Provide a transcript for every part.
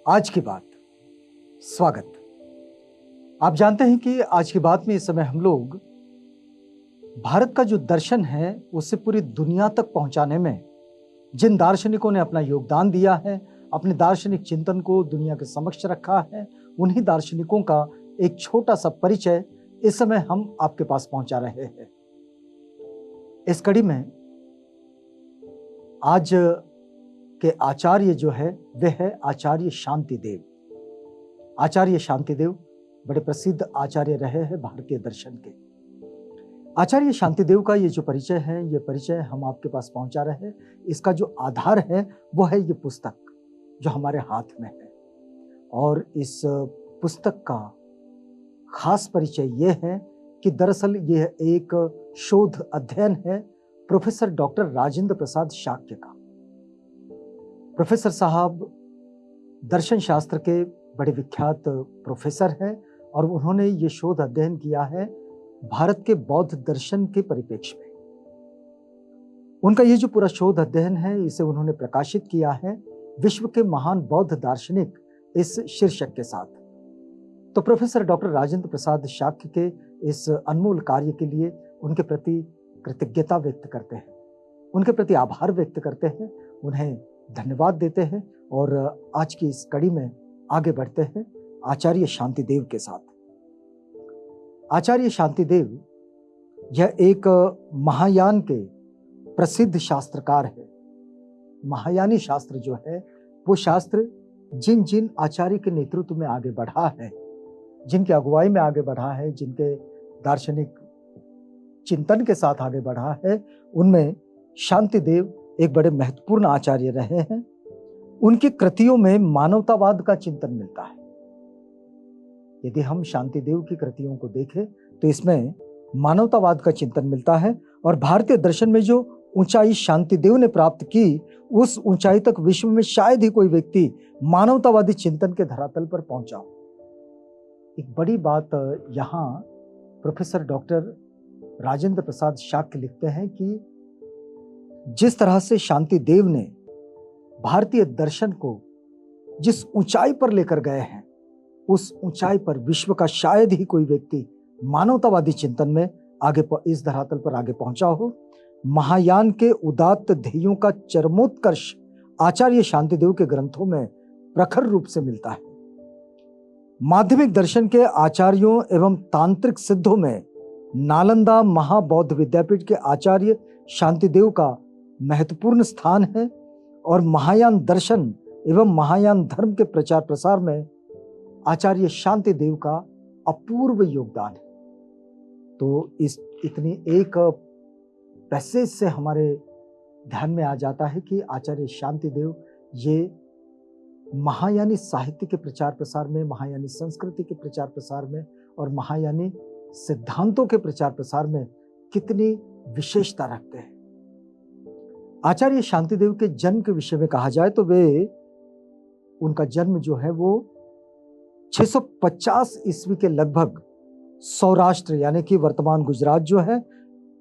आज की बात। स्वागत। आप जानते हैं कि आज की बात में इस समय हम लोग भारत का जो दर्शन है उसे पूरी दुनिया तक पहुंचाने में जिन दार्शनिकों ने अपना योगदान दिया है, अपने दार्शनिक चिंतन को दुनिया के समक्ष रखा है, उन्हीं दार्शनिकों का एक छोटा सा परिचय इस समय हम आपके पास पहुंचा रहे हैं। इस कड़ी में आज के आचार्य जो है वे है आचार्य शांतिदेव। आचार्य शांतिदेव बड़े प्रसिद्ध आचार्य रहे हैं भारतीय दर्शन के। आचार्य शांतिदेव का ये जो परिचय है, ये परिचय हम आपके पास पहुंचा रहे हैं। इसका जो आधार है वो है ये पुस्तक जो हमारे हाथ में है, और इस पुस्तक का खास परिचय ये है कि दरअसल यह एक शोध अध्ययन है प्रोफेसर डॉक्टर राजेंद्र प्रसाद शाक्य का। प्रोफेसर साहब दर्शन शास्त्र के बड़े विख्यात प्रोफेसर हैं और उन्होंने ये शोध अध्ययन किया है भारत के बौद्ध दर्शन के परिप्रेक्ष्य में। उनका ये जो पूरा शोध अध्ययन है इसे उन्होंने प्रकाशित किया है विश्व के महान बौद्ध दार्शनिक इस शीर्षक के साथ। तो प्रोफेसर डॉक्टर राजेंद्र प्रसाद शाक्य के इस अनमोल कार्य के लिए उनके प्रति कृतज्ञता व्यक्त करते हैं, उनके प्रति आभार व्यक्त करते हैं, उन्हें धन्यवाद देते हैं और आज की इस कड़ी में आगे बढ़ते हैं आचार्य शांतिदेव के साथ। आचार्य शांतिदेव यह एक महायान के प्रसिद्ध शास्त्रकार है। महायानी शास्त्र जो है वो शास्त्र जिन जिन आचार्य के नेतृत्व में आगे बढ़ा है, जिनके अगुवाई में आगे बढ़ा है, जिनके दार्शनिक चिंतन के साथ आगे बढ़ा है, उनमें शांतिदेव एक बड़े महत्वपूर्ण आचार्य रहे हैं। उनकी कृतियों में मानवतावाद का चिंतन मिलता है। यदि हम शांतिदेव की कृतियों को देखें तो इसमें मानवतावाद का चिंतन मिलता है, और भारतीय दर्शन में जो ऊंचाई शांतिदेव ने प्राप्त की उस ऊंचाई तक विश्व में शायद ही कोई व्यक्ति मानवतावादी चिंतन के धरातल पर पहुंचा हो। एक बड़ी बात यहाँ प्रोफेसर डॉक्टर राजेंद्र प्रसाद शाक्य लिखते हैं कि जिस तरह से शांतिदेव ने भारतीय दर्शन को जिस ऊंचाई पर लेकर गए हैं, उस ऊंचाई पर विश्व का शायद ही कोई व्यक्ति मानवतावादी चिंतन में आगे इस धरातल पर आगे पहुंचा हो। महायान के उदात्त ध्येयों का चरमोत्कर्ष आचार्य शांतिदेव के ग्रंथों में प्रखर रूप से मिलता है। माध्यमिक दर्शन के आचार्यों एवं तांत्रिक सिद्धों में नालंदा महाबौद्ध विद्यापीठ के आचार्य शांतिदेव का महत्वपूर्ण स्थान है, और महायान दर्शन एवं महायान धर्म के प्रचार प्रसार में आचार्य शांतिदेव का अपूर्व योगदान है। तो इस इतनी एक पैसेज से हमारे ध्यान में आ जाता है कि आचार्य शांतिदेव ये महायानी साहित्य के प्रचार प्रसार में, महायानी संस्कृति के प्रचार प्रसार में और महायानी सिद्धांतों के प्रचार प्रसार में कितनी विशेषता रखते हैं। आचार्य शांतिदेव के जन्म के विषय में कहा जाए तो उनका जन्म जो है वो 650 ईस्वी के लगभग सौराष्ट्र यानी कि वर्तमान गुजरात जो है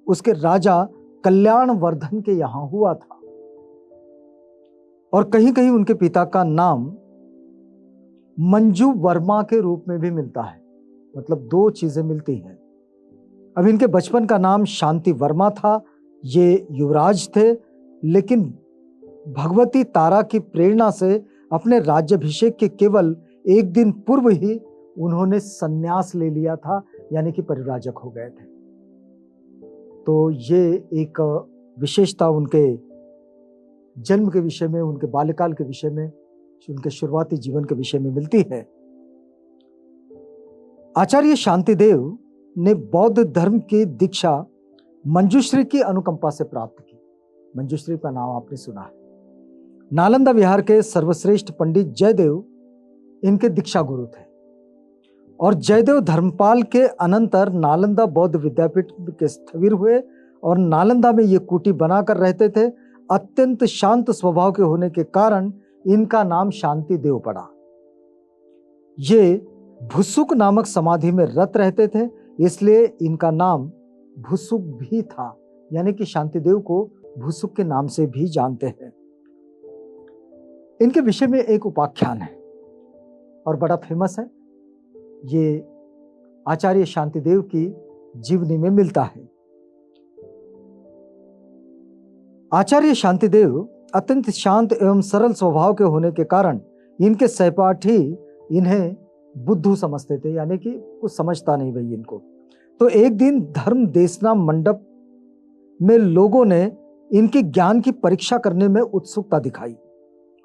उसके राजा कल्याणवर्धन के यहां हुआ था, और कहीं कहीं उनके पिता का नाम मंजू वर्मा के रूप में भी मिलता है। मतलब दो चीजें मिलती हैं। अब इनके बचपन का नाम शांति वर्मा था, ये युवराज थे, लेकिन भगवती तारा की प्रेरणा से अपने राज्याभिषेक के केवल एक दिन पूर्व ही उन्होंने संन्यास ले लिया था, यानी कि परिव्राजक हो गए थे। तो ये एक विशेषता उनके जन्म के विषय में, उनके बाल्यकाल के विषय में, उनके शुरुआती जीवन के विषय में मिलती है। आचार्य शांतिदेव ने बौद्ध धर्म की दीक्षा मंजुश्री की अनुकंपा से प्राप्त की। मंजुश्री का नाम आपने सुना है। नालंदा विहार के सर्वश्रेष्ठ पंडित जयदेव इनके दीक्षा गुरु थे, और जयदेव धर्मपाल के अनंतर नालंदा बौद्ध विद्यापीठ के स्थविर हुए, और नालंदा में ये कुटी बनाकर रहते थे। अत्यंत शांत स्वभाव के होने के कारण इनका नाम शांतिदेव पड़ा। ये भुसुक नामक समाधि में रत रहते थे, इसलिए इनका नाम भुसुक भी था, यानी कि शांतिदेव को भुसुक के नाम से भी जानते हैं। इनके विषय में एक उपाख्यान है। और बड़ा फेमस है। ये आचार्य शांतिदेव की जीवनी में मिलता है। आचार्य शांतिदेव अत्यंत शांत एवं सरल स्वभाव के होने के कारण इनके सहपाठी इन्हें बुद्धू समझते थे, यानी कि कुछ समझता नहीं भाई इनको। तो एक दिन धर्म देशना मंडप में लोगों ने इनके ज्ञान की परीक्षा करने में उत्सुकता दिखाई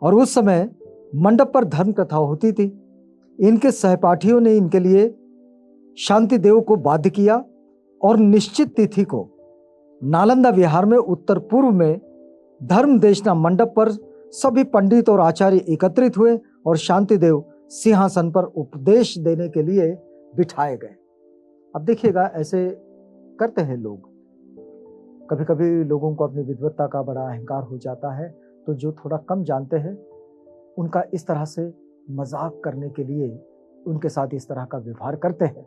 और उस समय मंडप पर धर्म कथा होती थी। इनके सहपाठियों ने इनके लिए शांतिदेव को बाध्य किया और निश्चित तिथि को नालंदा विहार में उत्तर पूर्व में धर्म देशना मंडप पर सभी पंडित और आचार्य एकत्रित हुए और शांतिदेव सिंहासन पर उपदेश देने के लिए बिठाए गए। अब देखिएगा, ऐसे करते हैं लोग। कभी कभी लोगों को अपनी विद्वत्ता का बड़ा अहंकार हो जाता है, तो जो थोड़ा कम जानते हैं उनका इस तरह से मजाक करने के लिए उनके साथ इस तरह का व्यवहार करते हैं।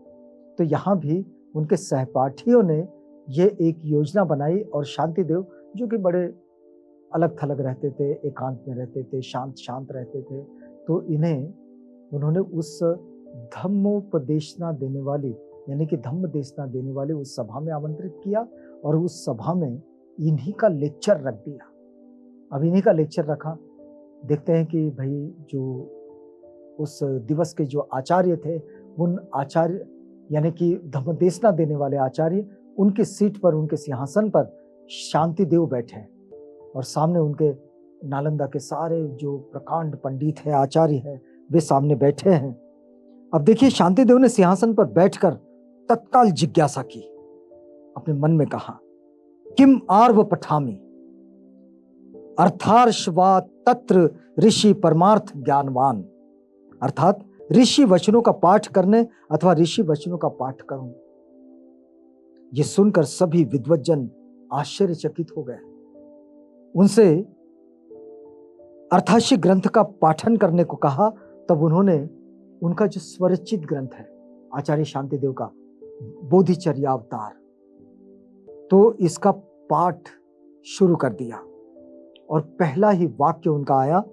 तो यहाँ भी उनके सहपाठियों ने ये एक योजना बनाई और शांतिदेव, जो कि बड़े अलग थलग रहते थे, एकांत में रहते थे, शांत शांत रहते थे, तो उन्होंने उस धम्मोपदेशना देने वाली, यानी कि धम्म देशना देने वाली उस सभा में आमंत्रित किया और उस सभा में इन्हीं का लेक्चर रख दिया। अब इन्हीं का लेक्चर रखा। देखते हैं कि भाई जो उस दिवस के जो आचार्य थे, उन आचार्य यानी कि धम्म देशना देने वाले आचार्य, उनकी सीट पर, उनके सिंहासन पर शांतिदेव बैठे हैं और सामने उनके नालंदा के सारे जो प्रकांड पंडित है, आचार्य है, वे सामने बैठे हैं। अब देखिए, शांतिदेव ने सिंहासन पर बैठकर तत्काल जिज्ञासा की। अपने मन में कहा, किम आर्व पठामि अर्थार्षवा तत्र ऋषि परमार्थ ज्ञानवान, अर्थात ऋषि वचनों का पाठ करने अथवा ऋषि वचनों का पाठ करूं। ये सुनकर सभी विद्वज्जन आश्चर्यचकित हो गए। उनसे अर्थाशी ग्रंथ का पाठन करने को कहा। तब उन्होंने उनका जो स्वरचित ग्रंथ है आचार्य शांतिदेव का, बोधिचर्यावतार, तो इसका पाठ शुरू कर दिया और पहला ही वाक्य उनका आया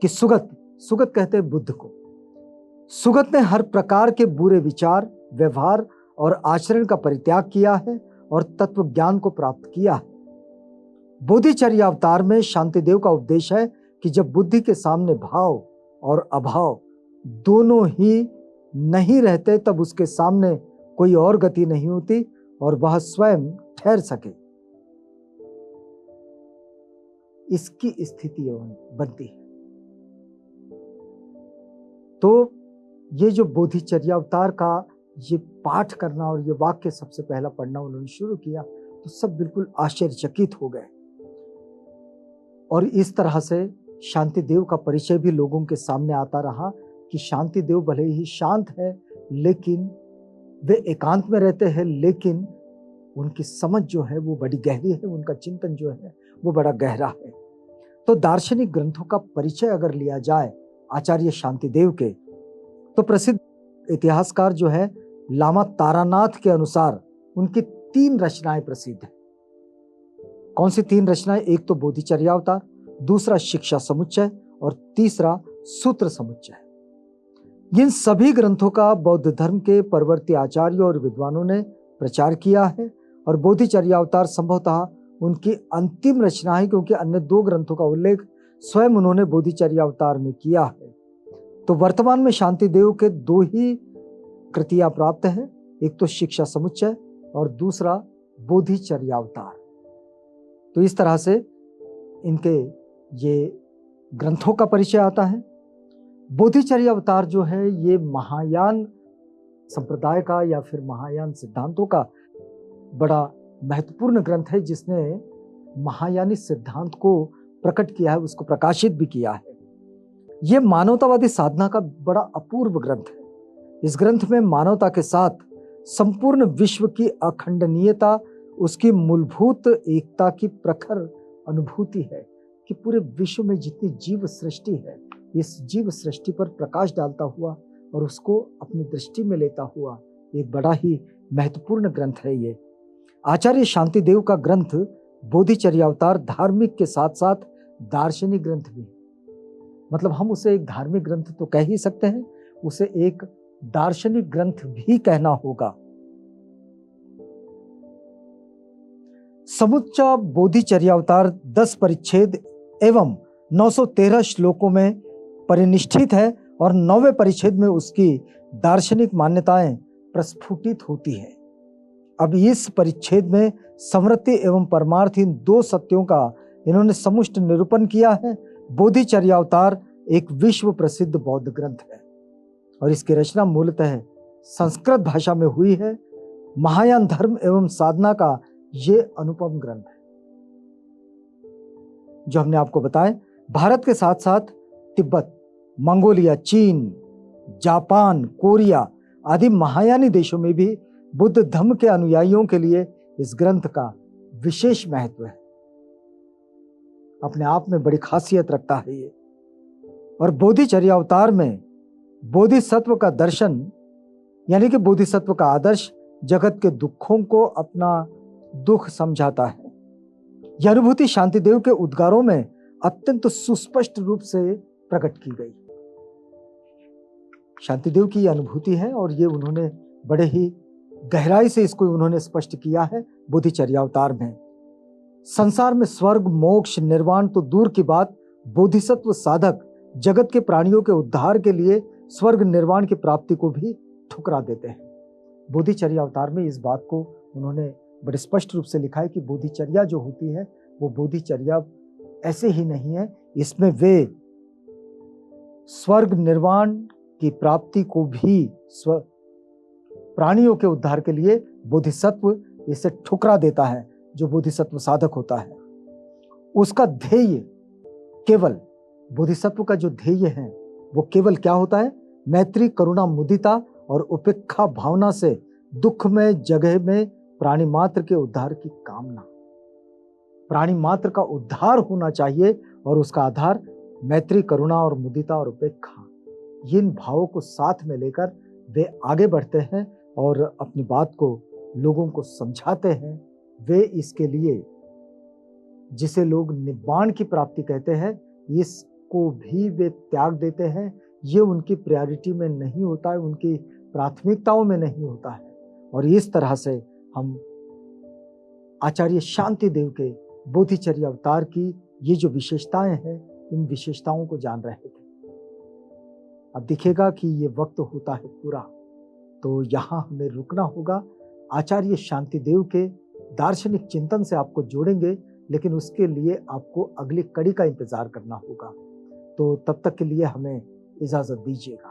कि सुगत कहते हैं बुद्ध को, सुगत ने हर प्रकार के बुरे विचार, व्यवहार और आचरण का परित्याग किया है और तत्व ज्ञान को प्राप्त किया है। बोधिचर्यावतार में शांतिदेव का उपदेश है कि जब बुद्धि के सामने भाव और अभाव दोनों ही नहीं रहते, तब उसके सामने कोई और गति नहीं होती और वह स्वयं ठहर सके, इसकी स्थिति बनती है। तो ये जो बोधिचर्यावतार का ये पाठ करना और ये वाक्य सबसे पहला पढ़ना उन्होंने शुरू किया, तो सब बिल्कुल आश्चर्यचकित हो गए। और इस तरह से शांतिदेव का परिचय भी लोगों के सामने आता रहा कि शांतिदेव भले ही शांत है, लेकिन वे एकांत में रहते हैं, लेकिन उनकी समझ जो है वो बड़ी गहरी है, उनका चिंतन जो है वो बड़ा गहरा है। तो दार्शनिक ग्रंथों का परिचय अगर लिया जाए आचार्य शांतिदेव के, तो प्रसिद्ध इतिहासकार जो है लामा तारानाथ के अनुसार उनकी 3 रचनाएं प्रसिद्ध हैं। कौन सी 3 रचनाएं? एक तो बोधिचर्यावतार, दूसरा शिक्षा समुच्चय और तीसरा सूत्र समुच्चय। इन सभी ग्रंथों का बौद्ध धर्म के परवर्ती आचार्यों और विद्वानों ने प्रचार किया है और बोधिचर्यावतार संभवतः उनकी अंतिम रचना है, क्योंकि अन्य 2 ग्रंथों का उल्लेख स्वयं उन्होंने बोधिचर्यावतार में किया है। तो वर्तमान में शांतिदेव के 2 ही कृतियां प्राप्त हैं, एक तो शिक्षा समुच्चय और दूसरा बोधिचर्यावतार। तो इस तरह से इनके ये ग्रंथों का परिचय आता है। बोधिचर्यावतार जो है ये महायान संप्रदाय का या फिर महायान सिद्धांतों का बड़ा महत्वपूर्ण ग्रंथ है, जिसने महायानी सिद्धांत को प्रकट किया है, उसको प्रकाशित भी किया है। यह मानवतावादी साधना का बड़ा अपूर्व ग्रंथ है। इस ग्रंथ में मानवता के साथ संपूर्ण विश्व की अखंडनीयता, उसकी मूलभूत एकता की प्रखर अनुभूति है कि पूरे विश्व में जितनी जीव सृष्टि है, इस जीव सृष्टि पर प्रकाश डालता हुआ और उसको अपनी दृष्टि में लेता हुआ एक बड़ा ही महत्वपूर्ण ग्रंथ है ये। आचार्य शांतिदेव का ग्रंथ बोधिचर्यावतार धार्मिक के साथ साथ दार्शनिक ग्रंथ भी है। मतलब हम उसे एक धार्मिक ग्रंथ तो कह ही सकते हैं, उसे एक दार्शनिक ग्रंथ भी कहना होगा। समुच्चा बोधिचर्यावतार 10 परिच्छेद एवं 913 श्लोकों में परिनिष्ठित है और 9वें परिच्छेद में उसकी दार्शनिक मान्यताएं प्रस्फुटित होती है। अब इस परिच्छेद में समृद्धि एवं परमार्थ इन दो सत्यों का इन्होंने समुष्ट निरूपण किया है। बोधिचर्यावतार एक विश्व प्रसिद्ध बौद्ध ग्रंथ है और इसकी रचना मूलतः संस्कृत भाषा में हुई है। महायान धर्म एवं साधना का ये अनुपम ग्रंथ है। जो हमने आपको बताया, भारत के साथ साथ तिब्बत, मंगोलिया, चीन, जापान, कोरिया आदि महायानी देशों में भी बुद्ध धर्म के अनुयायियों के लिए इस ग्रंथ का विशेष महत्व है। अपने आप में बड़ी खासियत रखता है ये। और बोधिचर्यावतार में बोधिसत्व का दर्शन यानी कि बोधिसत्व का आदर्श जगत के दुखों को अपना दुख समझाता है। यह अनुभूति शांतिदेव के उद्गारों में अत्यंत सुस्पष्ट रूप से प्रकट की गई। शांतिदेव की यह अनुभूति है और ये उन्होंने बड़े ही गहराई से इसको उन्होंने स्पष्ट किया है बोधिचर्यावतार में। संसार में स्वर्ग, मोक्ष, निर्वाण तो दूर की बात, बोधिसत्व साधक जगत के प्राणियों के उद्धार के लिए स्वर्ग निर्वाण की प्राप्ति को भी ठुकरा देते हैं। बोधिचर्यावतार में इस बात को उन्होंने बड़े स्पष्ट रूप से लिखा है कि बोधिचर्या जो होती है वो बोधिचर्या ऐसे ही नहीं है, इसमें वे स्वर्ग निर्वाण की प्राप्ति को भी प्राणियों के उद्धार के लिए बोधिसत्व इसे ठुकरा देता है। जो बोधिसत्व साधक होता है उसका ध्येय केवल, बोधिसत्व का जो ध्येय है वो केवल क्या होता है? मैत्री, करुणा, मुदिता और उपेक्षा भावना से दुख में जगह में प्राणी मात्र के उद्धार की कामना। प्राणी मात्र का उद्धार होना चाहिए और उसका आधार मैत्री, करुणा और मुदिता और उपेक्षा, इन भावों को साथ में लेकर वे आगे बढ़ते हैं और अपनी बात को लोगों को समझाते हैं। वे इसके लिए, जिसे लोग निब्बाण की प्राप्ति कहते हैं, इसको भी वे त्याग देते हैं। ये उनकी प्रायोरिटी में नहीं होता है, उनकी प्राथमिकताओं में नहीं होता है। और इस तरह से हम आचार्य शांतिदेव के बोधिचर्यावतार की ये जो विशेषताएं हैं, इन विशेषताओं को जान रहे थे। अब दिखेगा कि ये वक्त होता है पूरा, तो यहाँ हमें रुकना होगा। आचार्य शांतिदेव के दार्शनिक चिंतन से आपको जोड़ेंगे, लेकिन उसके लिए आपको अगली कड़ी का इंतजार करना होगा। तो तब तक के लिए हमें इजाजत दीजिएगा।